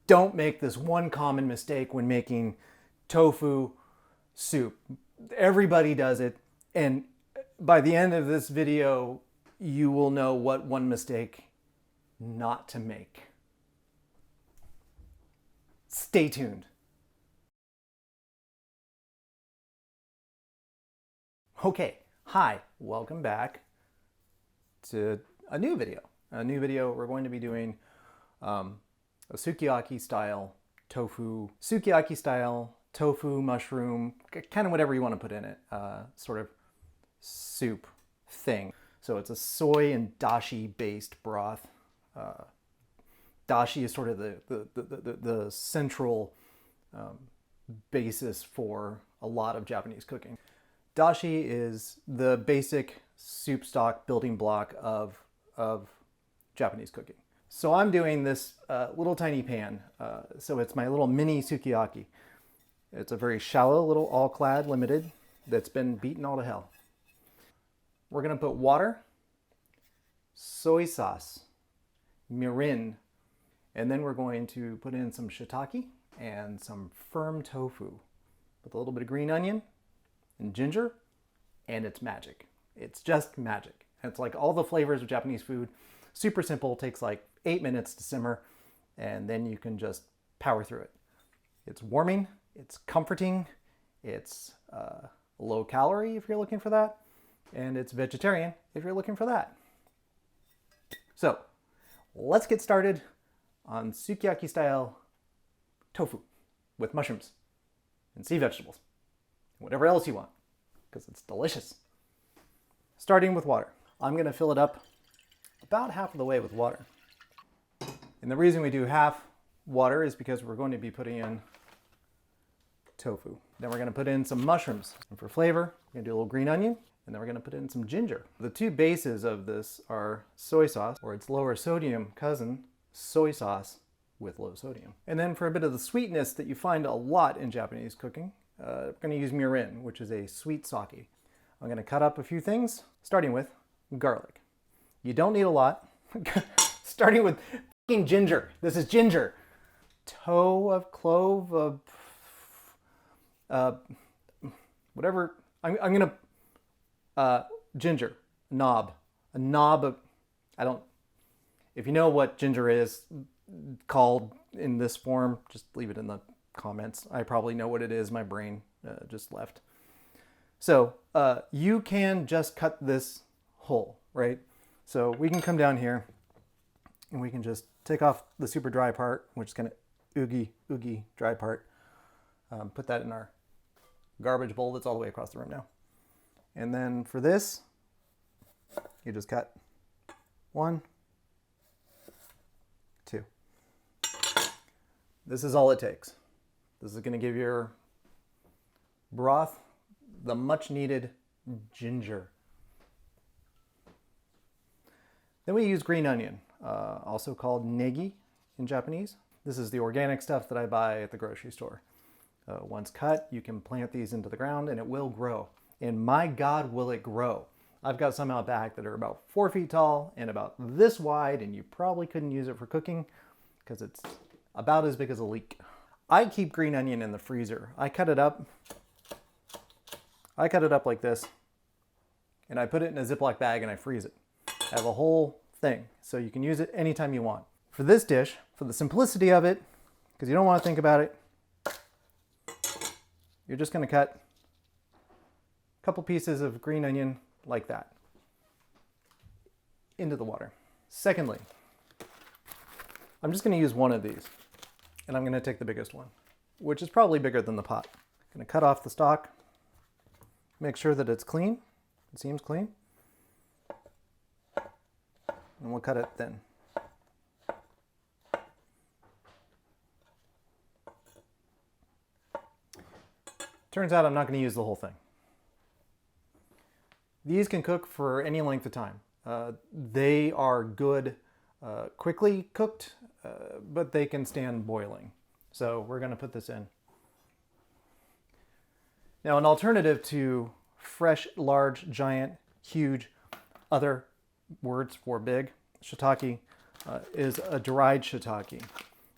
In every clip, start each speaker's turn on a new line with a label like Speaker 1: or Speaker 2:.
Speaker 1: don't make this one common mistake when making tofu soup. Everybody does it, and by the end of this video, you will know what one mistake not to make. Stay tuned. Okay, hi, welcome back to a new video. We're going to be doing a sukiyaki style tofu, mushroom, kind of whatever you want to put in it, sort of soup thing. So it's a soy and dashi based broth. Dashi is sort of the central basis for a lot of Japanese cooking. Dashi is the basic soup stock building block of Japanese cooking. So I'm doing this little tiny pan. So it's my little mini sukiyaki. It's a very shallow little all-clad limited that's been beaten all to hell. We're gonna put water, soy sauce, mirin, and then we're going to put in some shiitake and some firm tofu with a little bit of green onion and ginger, and it's magic. It's just magic. It's like all the flavors of Japanese food. Super simple, takes like 8 minutes to simmer, and then you can just power through it. It's warming, it's comforting, it's low calorie if you're looking for that, and it's vegetarian if you're looking for that. So let's get started on sukiyaki style tofu with mushrooms and sea vegetables, whatever else you want, because it's delicious. Starting with water. I'm going to fill it up about half of the way with water. And the reason we do half water is because we're going to be putting in tofu. Then we're going to put in some mushrooms. And for flavor, we're going to do a little green onion, and then we're going to put in some ginger. The two bases of this are soy sauce, or its lower sodium cousin, soy sauce with low sodium. And then for a bit of the sweetness that you find a lot in Japanese cooking, we're going to use mirin, which is a sweet sake. I'm going to cut up a few things, starting with garlic. You don't need a lot. Starting with fucking ginger. This is ginger. Toe of clove of whatever. I'm gonna ginger, a knob of, I don't, if you know what ginger is called in this form, just leave it in the comments. I probably know what it is. My brain just left. So you can just cut this whole, right? So we can come down here and we can just take off the super dry part, which is kind of oogie dry part. Put that in our garbage bowl that's all the way across the room now. And then for this, you just cut 1, 2. This is all it takes. This is going to give your broth the much needed ginger. Then we use green onion, also called negi in Japanese. This is the organic stuff that I buy at the grocery store. Once cut, you can plant these into the ground and it will grow. And my God, will it grow. I've got some out back that are about 4 feet tall and about this wide, and you probably couldn't use it for cooking because it's about as big as a leek. I keep green onion in the freezer. I cut it up like this, and I put it in a Ziploc bag and I freeze it. I have a whole thing, so you can use it anytime you want. For this dish, for the simplicity of it, because you don't want to think about it, you're just going to cut a couple pieces of green onion like that into the water. Secondly, I'm just going to use one of these, and I'm going to take the biggest one, which is probably bigger than the pot. I'm going to cut off the stalk, make sure that it's clean. It seems clean. And we'll cut it thin. Turns out I'm not going to use the whole thing. These can cook for any length of time. They are good quickly cooked, but they can stand boiling. So we're going to put this in. Now, an alternative to fresh, large, giant, huge, other words for big shiitake is a dried shiitake.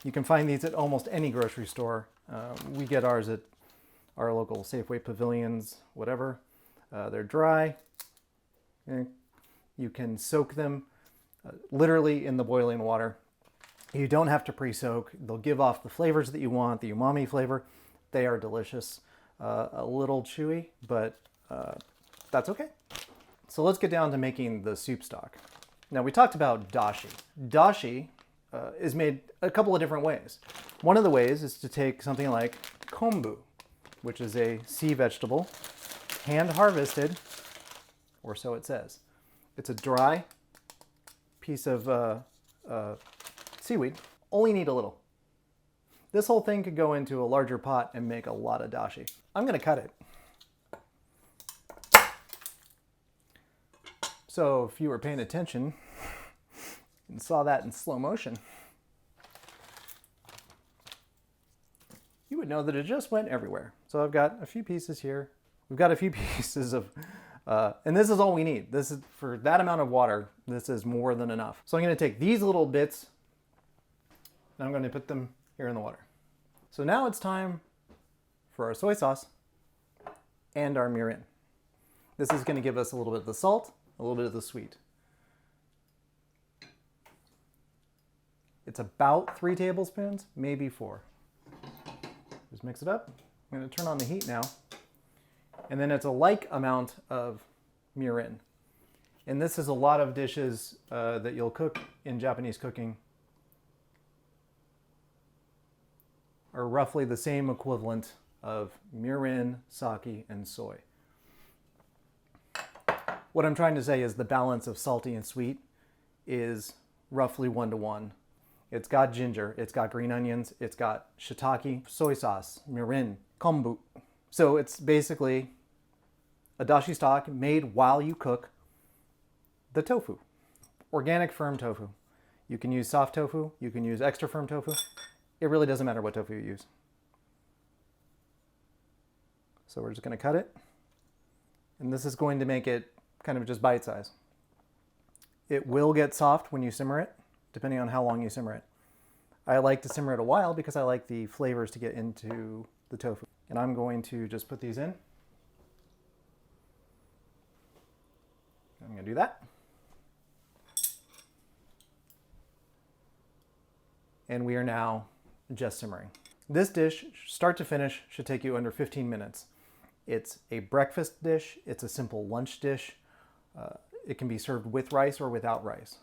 Speaker 1: You can find these at almost any grocery store. We get ours at our local Safeway pavilions, whatever. They're dry. You can soak them literally in the boiling water. You don't have to pre-soak. They'll give off the flavors that you want, the umami flavor. They are delicious. A little chewy, but that's okay. So let's get down to making the soup stock. Now we talked about dashi. Dashi is made a couple of different ways. One of the ways is to take something like kombu, which is a sea vegetable, hand harvested, or so it says. It's a dry piece of seaweed. Only need a little. This whole thing could go into a larger pot and make a lot of dashi. I'm gonna cut it. So if you were paying attention and saw that in slow motion, you would know that it just went everywhere. So I've got a few pieces here. We've got a few pieces of, and this is all we need. This is, for that amount of water, this is more than enough. So I'm gonna take these little bits and I'm gonna put them here in the water. So now it's time for our soy sauce and our mirin. This is gonna give us a little bit of the salt, a little bit of the sweet. It's about 3 tablespoons, maybe 4. Just mix it up. I'm gonna turn on the heat now. And then it's a like amount of mirin. And this is a lot of dishes that you'll cook in Japanese cooking are roughly the same equivalent of mirin, sake, and soy. What I'm trying to say is the balance of salty and sweet is roughly 1-to-1. It's got ginger, it's got green onions, it's got shiitake, soy sauce, mirin, kombu. So it's basically a dashi stock made while you cook the tofu. Organic firm tofu. You can use soft tofu, you can use extra firm tofu. It really doesn't matter what tofu you use. So we're just gonna cut it. And this is going to make it kind of just bite size. It will get soft when you simmer it, depending on how long you simmer it. I like to simmer it a while because I like the flavors to get into the tofu. And I'm going to just put these in. I'm gonna do that. And we are now just simmering. This dish, start to finish, should take you under 15 minutes. It's a breakfast dish, it's a simple lunch dish. It can be served with rice or without rice.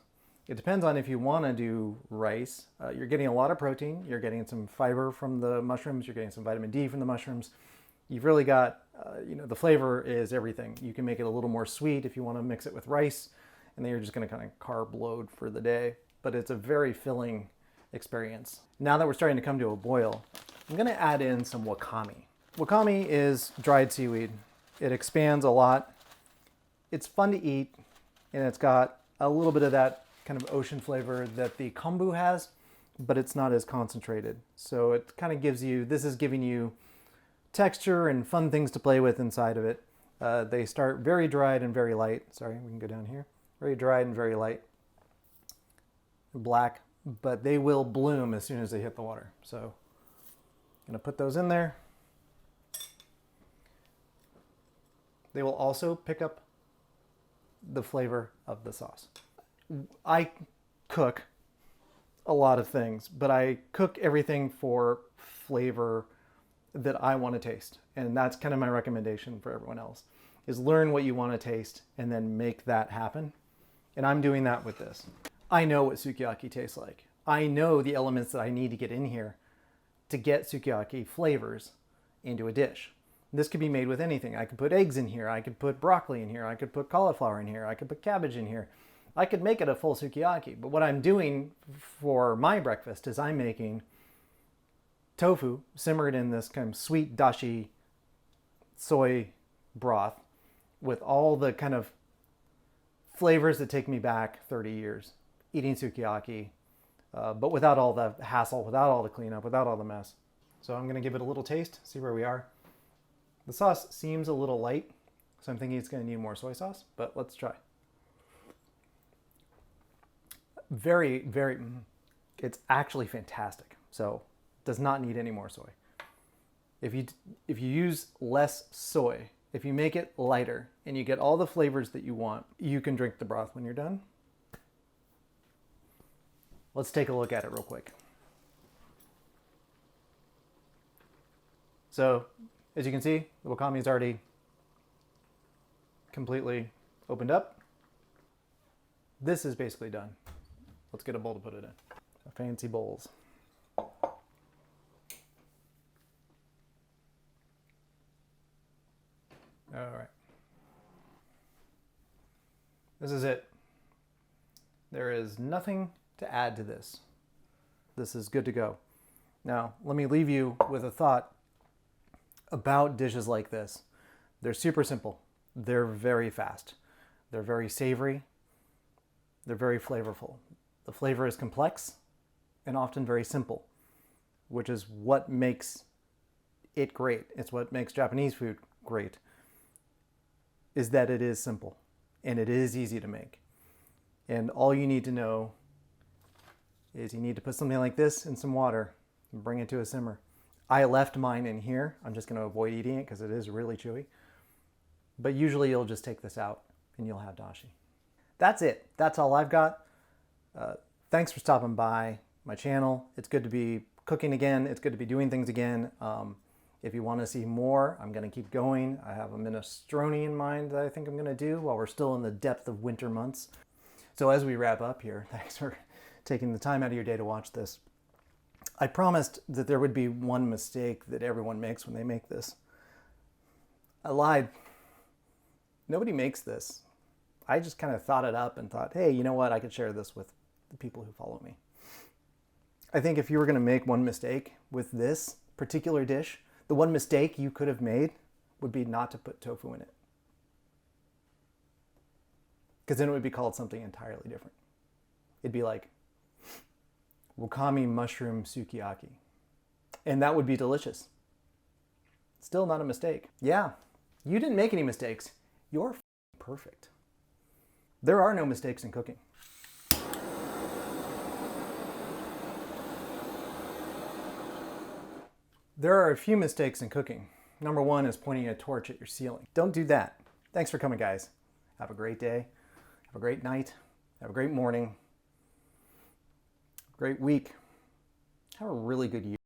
Speaker 1: It depends on if you want to do rice. You're getting a lot of protein, you're getting some fiber from the mushrooms, you're getting some vitamin D from the mushrooms. You've really got, the flavor is everything. You can make it a little more sweet if you want to mix it with rice, and then you're just going to kind of carb load for the day. But it's a very filling experience. Now that we're starting to come to a boil, I'm going to add in some wakame. Wakame is dried seaweed. It expands a lot. It's fun to eat, and it's got a little bit of that kind of ocean flavor that the kombu has, but it's not as concentrated. So it kind of gives you, this is giving you texture and fun things to play with inside of it. They start very dried and very light. Sorry, we can go down here. Very dried and very light. Black, but they will bloom as soon as they hit the water. So I'm gonna put those in there. They will also pick up the flavor of the sauce. I cook a lot of things, but I cook everything for flavor that I want to taste. And that's kind of my recommendation for everyone else, is learn what you want to taste and then make that happen. And I'm doing that with this. I know what sukiyaki tastes like. I know the elements that I need to get in here to get sukiyaki flavors into a dish. This could be made with anything. I could put eggs in here. I could put broccoli in here. I could put cauliflower in here. I could put cabbage in here. I could make it a full sukiyaki. But what I'm doing for my breakfast is I'm making tofu simmered in this kind of sweet dashi soy broth with all the kind of flavors that take me back 30 years eating sukiyaki, but without all the hassle, without all the cleanup, without all the mess. So I'm going to give it a little taste, see where we are. The sauce seems a little light, so I'm thinking it's going to need more soy sauce, but let's try. Very, very, it's actually fantastic. So does not need any more soy. If you use less soy, if you make it lighter and you get all the flavors that you want, you can drink the broth when you're done. Let's take a look at it real quick. So as you can see, the wakame is already completely opened up. This is basically done. Let's get a bowl to put it in. Fancy bowls. All right. This is it. There is nothing to add to this. This is good to go. Now, let me leave you with a thought about dishes like this. They're super simple. They're very fast. They're very savory. They're very flavorful. The flavor is complex and often very simple, which is what makes it great. It's what makes Japanese food great, is that it is simple and it is easy to make. And all you need to know is you need to put something like this in some water and bring it to a simmer. I left mine in here. I'm just going to avoid eating it because it is really chewy. But usually you'll just take this out and you'll have dashi. That's it. That's all I've got. Thanks for stopping by my channel. It's good to be cooking again. It's good to be doing things again. If you want to see more, I'm going to keep going. I have a minestrone in mind that I think I'm going to do while we're still in the depth of winter months. So as we wrap up here, thanks for taking the time out of your day to watch this. I promised that there would be one mistake that everyone makes when they make this. I lied. Nobody makes this. I just kind of thought it up and thought, hey, you know what? I could share this with the people who follow me. I think if you were going to make one mistake with this particular dish, the one mistake you could have made would be not to put tofu in it. Because then it would be called something entirely different. It'd be like wakame mushroom sukiyaki. And that would be delicious. Still not a mistake. Yeah, you didn't make any mistakes. You're perfect. There are no mistakes in cooking. There are a few mistakes in cooking. Number one is pointing a torch at your ceiling. Don't do that. Thanks for coming, guys. Have a great day. Have a great night. Have a great morning. Great week. Have a really good year.